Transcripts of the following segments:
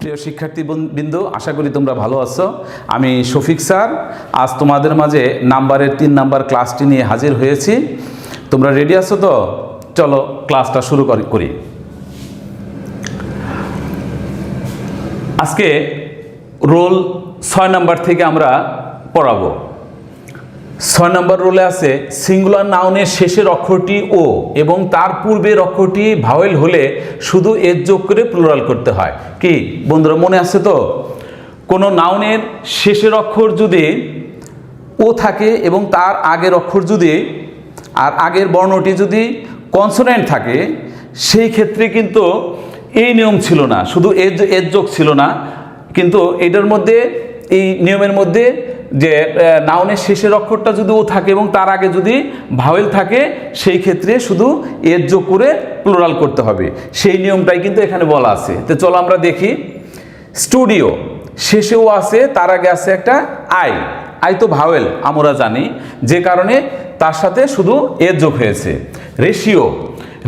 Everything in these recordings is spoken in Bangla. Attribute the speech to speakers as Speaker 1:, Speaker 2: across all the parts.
Speaker 1: প্রিয় শিক্ষার্থী বিন্দু, আশা করি তোমরা ভালো আছো। আমি শফিক স্যার আজ তোমাদের মাঝে নাম্বারের 3 নাম্বার ক্লাসটি নিয়ে হাজির হয়েছি। তোমরা রেডি আছো তো? চলো ক্লাসটা শুরু করি। আজকে রোল 6 নাম্বার থেকে আমরা পড়াবো। 6 নম্বর রোলে আছে সিঙ্গুলার নাউনের শেষের অক্ষরটি ও এবং তার পূর্বের অক্ষরটি ভাওয়েল হলে শুধু এর যোগ করে প্লুরাল করতে হয়। কি বন্ধুরা মনে আছে তো? কোনো নাউনের শেষের অক্ষর যদি ও থাকে এবং তার আগের অক্ষর যদি আর আগের বর্ণটি যদি কনসোনেন্ট থাকে, সেই ক্ষেত্রে কিন্তু এই নিয়ম ছিল না, শুধু এর যোগ ছিল না, কিন্তু এটার মধ্যে এই নিয়মের মধ্যে যে নাউনের শেষের অক্ষরটা যদি ও থাকে এবং তার আগে যদি ভাওয়েল থাকে, সেই ক্ষেত্রে শুধু এর যোগ করে প্লুরাল করতে হবে। সেই নিয়মটাই কিন্তু এখানে বলা আছে। তো চলো আমরা দেখি। স্টুডিও শেষেও আছে, তার আগে আছে একটা আই তো ভাওয়েল আমরা জানি, যে কারণে তার সাথে শুধু এর যোগ হয়েছে।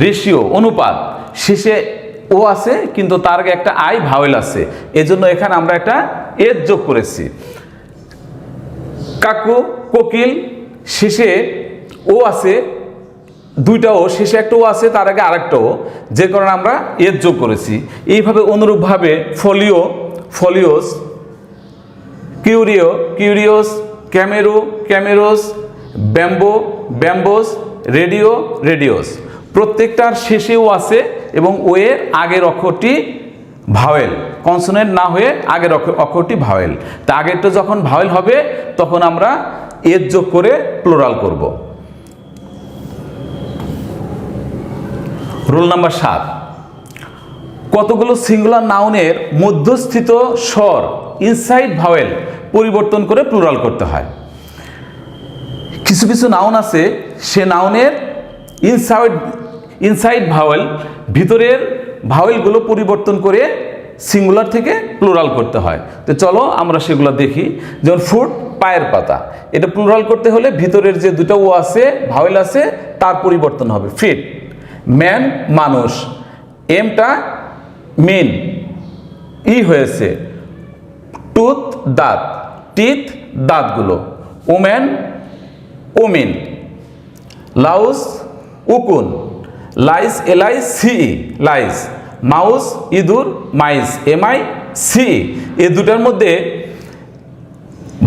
Speaker 1: রেশিও অনুপাত শেষে ও আছে কিন্তু তার আগে একটা আই ভাওয়েল আছে, এজন্য এখানে আমরা একটা এর যোগ করেছি। কাকু কোকিল শেষে ও আছে, দুইটা ও, শেষে একটা ও আছে, তার আগে আরেকটা ও, যে কারণে আমরা এর যোগ করেছি। এইভাবে অনুরূপভাবে ফলিওস, কিউরিওস, ক্যামেরোস, ব্যাম্বোস, রেডিওস, প্রত্যেকটার শেষেও আছে এবং ও এর আগের অক্ষরটি ভাওয়েল, কনসোনেন্ট না হয়ে আগের অক্ষরটি ভাওয়েল। তা আগেরটা যখন ভাওয়েল হবে তখন আমরা এর যোগ করে প্লুরাল করব। রোল নাম্বার 7, কতগুলো সিঙ্গুলার নাউনের মধ্যস্থিত স্বর ইনসাইড ভাওয়েল পরিবর্তন করে প্লুরাল করতে হয়। কিছু কিছু নাউন আছে, সে নাউনের ইনসাইড ভাওয়েল, ভিতরের ভাওয়েলগুলো পরিবর্তন করে সিঙ্গুলার থেকে প্লুরাল করতে হয়। তো চলো আমরা সেগুলো দেখি। যেমন ফুট পায়ের পাতা, এটা প্লুরাল করতে হলে ভিতরের যে দুটো ও আছে ভাওয়েল আছে তার পরিবর্তন হবে। ফিট ম্যান মানুষ, এমটা মেন হয়েছে। টুথ দাঁত, টিথ দাঁতগুলো। ওম্যান ওমেন, লাউস উকুন, লাইস লাইস, মাউস ইঁদুর মাইস MIC। এই দুটার মধ্যে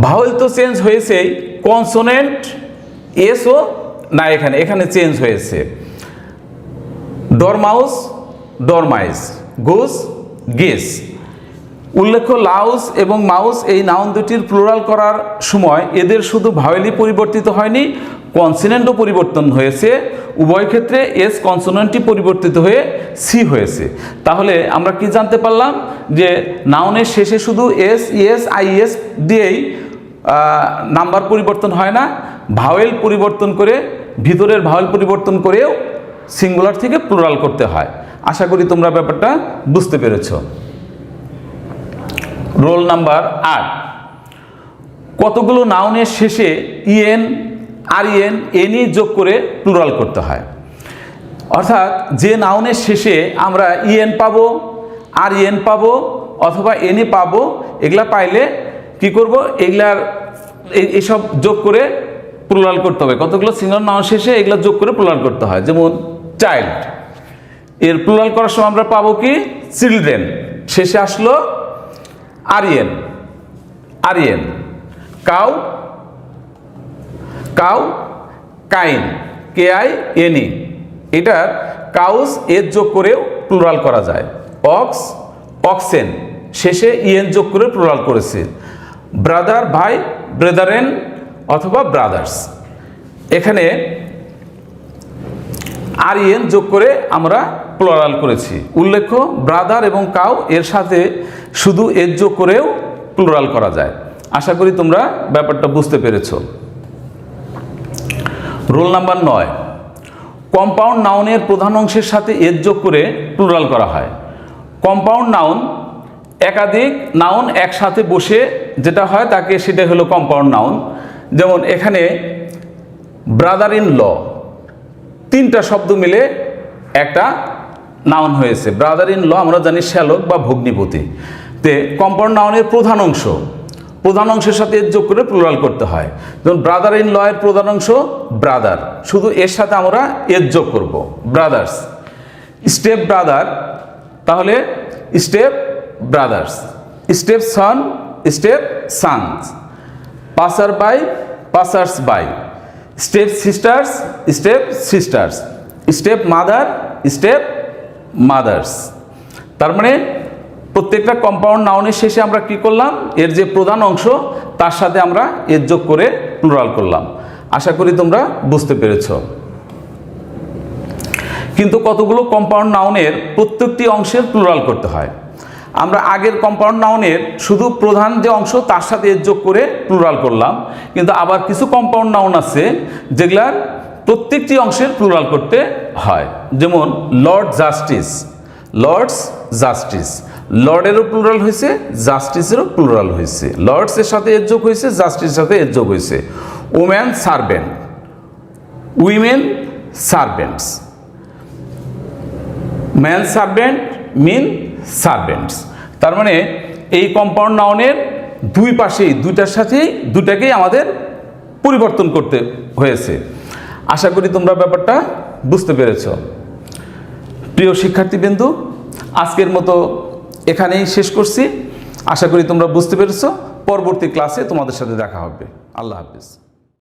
Speaker 1: ভাওয়েল তো চেঞ্জ হয়েছে, কনসোনেন্ট এসও না, এখানে চেঞ্জ হয়েছে। ডরমাইস, গুস গেস। উল্লেখ্য লাউস এবং মাউস এই নাউন দুটির প্লুরাল করার সময় এদের শুধু ভাওয়েলই পরিবর্তিত হয়নি, কনসোনেন্টও পরিবর্তন হয়েছে। উভয় ক্ষেত্রে এস কনসোনেন্টটি পরিবর্তিত হয়ে সি হয়েছে। তাহলে আমরা কি জানতে পারলাম? যে নাউনের শেষে শুধু IES দিয়েই নাম্বার পরিবর্তন হয় না, ভাওয়েল পরিবর্তন করে, ভিতরের ভাওয়েল পরিবর্তন করেও সিঙ্গুলার থেকে প্লুরাল করতে হয়। আশা করি তোমরা ব্যাপারটা বুঝতে পেরেছো। রোল নাম্বার 8, কতগুলো নাউনের শেষে এনই যোগ করে প্লুরাল করতে হয়। অর্থাৎ যে নাউনের শেষে আমরা পাবো, পাবো অথবা এনই পাবো, এগুলা পাইলে কি করব? এগুলার এইসব যোগ করে প্লুরাল করতে হবে। কতগুলো সিঙ্গুলার নাউন শেষে এগুলা যোগ করে প্লুরাল করতে হয়। যেমন চাইল্ড, এর প্লুরাল করার সময় আমরা পাবো কি? চিলড্রেন, শেষে আসলো আরিয়েন। Cow kine, KIN। এটার কাউস এর যোগ করেও প্লুরাল করা যায়। অক্সেন, শেষে যোগ করে প্লুরাল করেছে। ব্রাদার ভাই, ব্রাদারেন অথবা ব্রাদার্স, এখানে যোগ করে আমরা প্লুরাল করেছি। উল্লেখ্য ব্রাদার এবং কাউ এর সাথে শুধু এর যোগ করেও প্লুরাল করা যায়। আশা করি তোমরা ব্যাপারটা বুঝতে পেরেছো। রোল নাম্বার 9, কম্পাউন্ড নাউনের প্রধান অংশের সাথে এর যোগ করে প্লুরাল করা হয়। কম্পাউন্ড নাউন একাধিক নাউন একসাথে বসে যেটা হয় তাকে সেটা হলো কম্পাউন্ড নাউন। যেমন এখানে ব্রাদার ইন ল, 3টা শব্দ মিলে একটা নাউন হয়েছে। ব্রাদার ইন ল আমরা জানি শ্যালক বা ভগ্নিপতি। তে কম্পাউন্ড নাউনের প্রধান অংশের সাথে এর যোগ করে প্লুরাল করতে হয়। যেমন ব্রাদার ইন ল এর প্রধান অংশ ব্রাদার, শুধু এর সাথে আমরা এর যোগ করব, ব্রাদার্স। স্টেপ ব্রাদার, তাহলে step brothers. Step son, step sons. Passer by, passers by. Step sisters, step sisters. Step mother, step mothers. তার মানে প্রত্যেকটা কম্পাউন্ড নাউনের শেষে আমরা কি করলাম, এর যে প্রধান অংশ তার সাথে আমরা এর যোগ করে প্লুরাল করলাম। আশা করি তোমরা বুঝতে পেরেছ। কিন্তু কতগুলো কম্পাউন্ড নাউনের প্রত্যেকটি অংশের প্লুরাল করতে হয়। আমরা আগের কম্পাউন্ড নাউনের শুধু প্রধান যে অংশ তার সাথে এর যোগ করে প্লুরাল করলাম, কিন্তু আবার কিছু কম্পাউন্ড নাউন আছে যেগুলার প্রত্যেকটি অংশের প্লুরাল করতে হয়। যেমন লর্ড জাস্টিস, লর্ডস জাস্টিস। লর্ডেরও প্লুরাল হয়েছে, জাস্টিসেরও প্লুরাল হয়েছে। লর্ডসের সাথে এর যোগ হয়েছে, জাস্টিসের সাথে এর যোগ হয়েছে। Woman servant, women servants. Man servant, men servants. তার মানে এই কম্পাউন্ড নাউনের দুই পাশেই দুইটার সাথেই দুটাকেই আমাদের পরিবর্তন করতে হয়েছে। আশা করি তোমরা ব্যাপারটা বুঝতে পেরেছ। প্রিয় শিক্ষার্থীবৃন্দ, আজকের মতো এখানেই শেষ করছি। আশা করি তোমরা বুঝতে পেরেছ। পরবর্তী ক্লাসে তোমাদের সাথে দেখা হবে। আল্লাহ হাফেজ।